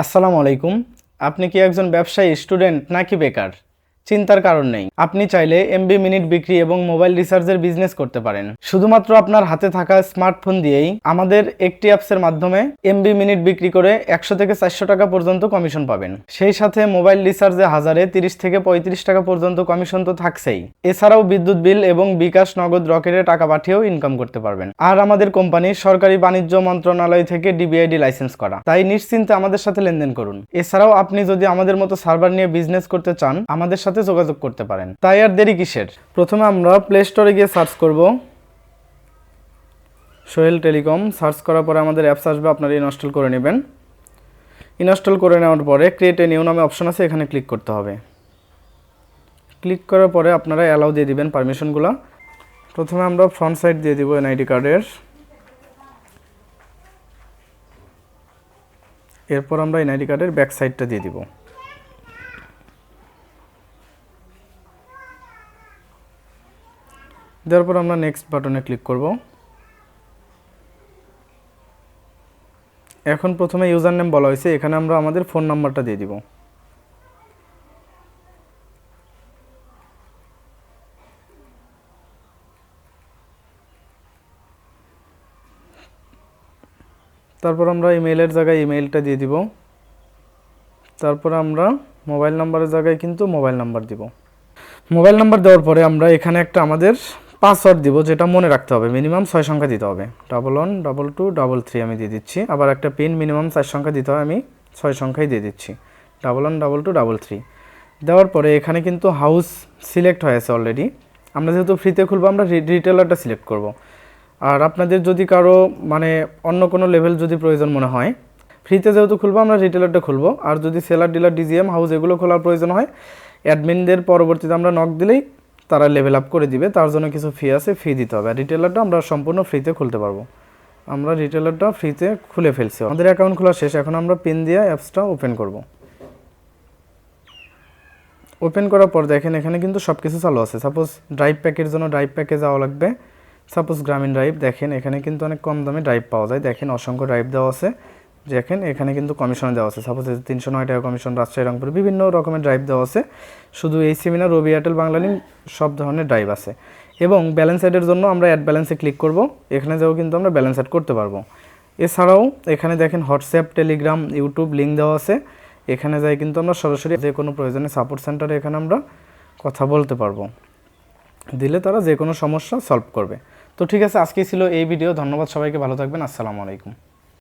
আসসালামু আলাইকুম। আপনি কি একজন ব্যবসায়ী, স্টুডেন্ট নাকি বেকার? চিন্তার কারণ নেই। আপনি চাইলে এমবি মিনিট বিক্রি এবং মোবাইল রিচার্জের বিজনেস করতে পারেন। শুধুমাত্র আপনার হাতে থাকা স্মার্টফোন দিয়েই আমাদের একটি অ্যাপসের মাধ্যমে এমবি মিনিট বিক্রি করে 100 থেকে 400 টাকা পর্যন্ত কমিশন পাবেন। সেই সাথে মোবাইল রিচার্জে হাজারে 30 থেকে 35 টাকা পর্যন্ত কমিশন তো থাকছেই। এছাড়াও বিদ্যুৎ বিল এবং বিকাশ নগদ রকেটে টাকা পাঠিয়েও ইনকাম করতে পারবেন। আর আমাদের কোম্পানি সরকারি বাণিজ্য মন্ত্রণালয় থেকে ডিবিআইডি লাইসেন্স করা, তাই নিশ্চিন্তে আমাদের সাথে লেনদেন করুন। এছাড়াও আপনি যদি আমাদের মতো সার্ভার নিয়ে বিজনেস করতে চান, আমাদের সাথে যোগাযোগ করতে পারেন। তাই আর দেরি কিসের? প্রথমে আমরা প্লে স্টোরে গিয়ে সার্চ করব সোহেল টেলিকম। সার্চ করার পরে আমাদের অ্যাপস আসবে, আপনারা ইনস্টল করে নেবেন। ইনস্টল করে নেওয়ার পরে ক্রিয়েট এ নিউ নামে অপশন আছে, এখানে ক্লিক করতে হবে। ক্লিক করার পরে আপনারা অ্যালাউ দিয়ে দিবেন পারমিশনগুলো। প্রথমে আমরা ফ্রন্ট সাইড দিয়ে দিব এনআইডি কার্ডের। এরপর আমরা এনআইডি কার্ডের ব্যাক সাইডটা দিয়ে দিব। দেওয়ার পর আমরা নেক্সট বাটনে ক্লিক করব। এখন প্রথমে ইউজার নেম বলা হয়েছে, এখানে আমরা আমাদের ফোন নাম্বারটা দিয়ে দিব। তারপর আমরা ইমেইলের জায়গায় ইমেইলটা দিয়ে দিব। তারপর আমরা মোবাইল নাম্বারের জায়গায় কিন্তু মোবাইল নাম্বার দিব। মোবাইল নাম্বার দেওয়ার পরে আমরা এখানে একটা আমাদের পাসওয়ার্ড দিব, যেটা মনে রাখতে হবে। মিনিমাম 6 সংখ্যা দিতে হবে। 112233 আমি দিয়ে দিচ্ছি। আবার একটা পিন মিনিমাম 4 সংখ্যা দিতে হয়, আমি 6 সংখ্যাই দিয়ে দিচ্ছি। 112233 দেওয়ার পরে এখানে কিন্তু হাউস সিলেক্ট হয়েছে অলরেডি। আমরা যেহেতু ফ্রিতে খুলবো, আমরা রিটেলারটা সিলেক্ট করব। আর আপনাদের যদি কারো অন্য কোনো লেভেল যদি প্রয়োজন মনে হয়, ফ্রিতে যেহেতু খুলবো আমরা রিটেলারটা খুলবো। আর যদি সেলার, ডিলার, ডিজিএম, হাউস এগুলো খোলার প্রয়োজন হয়, অ্যাডমিনদের পরবর্তীতে আমরা নক দিলেই তারা লেভেল আপ করে দিবে। তার জন্য কিছু ফি আছে, ফি দিতে হবে। আর রিটেলারটা আমরা সম্পূর্ণ ফ্রিতে খুলতে পারবো। আমরা রিটেলারটা ফ্রিতে খুলে ফেলছি। আমাদের অ্যাকাউন্ট খোলা শেষ। এখন আমরা পিন দিয়ে অ্যাপসটা ওপেন করব। ওপেন করার পর দেখেন এখানে কিন্তু সব কিছু চালু আছে। সাপোজ ড্রাইভ প্যাকের জন্য ড্রাইভ প্যাকে যাওয়া লাগবে। সাপোজ গ্রামীণ ড্রাইভ, দেখেন এখানে কিন্তু অনেক কম দামে ড্রাইভ পাওয়া যায়। দেখেন অসংখ্য ড্রাইভ দেওয়া আছে। দেখেন এখানে কিন্তু কমিশন দেওয়া আছে। সাপোজ 309 টাকা কমিশন, রাজশাহী, রংপুর, বিভিন্ন রকমের ড্রাইভ দেওয়া আছে। শুধু এই সিম না, রবি, এয়ারটেল, বাংলালিংক সব ধরনের ড্রাইভ আছে। এবং ব্যালেন্স অ্যাডের জন্য আমরা অ্যাড ব্যালেন্সে ক্লিক করব। এখানে যাও কিন্তু আমরা ব্যালেন্স অ্যাড করতে পারবো। এছাড়াও এখানে দেখেন হোয়াটসঅ্যাপ, টেলিগ্রাম, ইউটিউব লিঙ্ক দেওয়া আছে। এখানে যাই কিন্তু আমরা সরাসরি যে কোনো প্রয়োজনে সাপোর্ট সেন্টারে এখানে আমরা কথা বলতে পারবো। দিলে তারা যে কোনো সমস্যা সলভ করবে। তো ঠিক আছে, আজকেই ছিল এই ভিডিও। ধন্যবাদ সবাইকে, ভালো থাকবেন। আসসালামু আলাইকুম।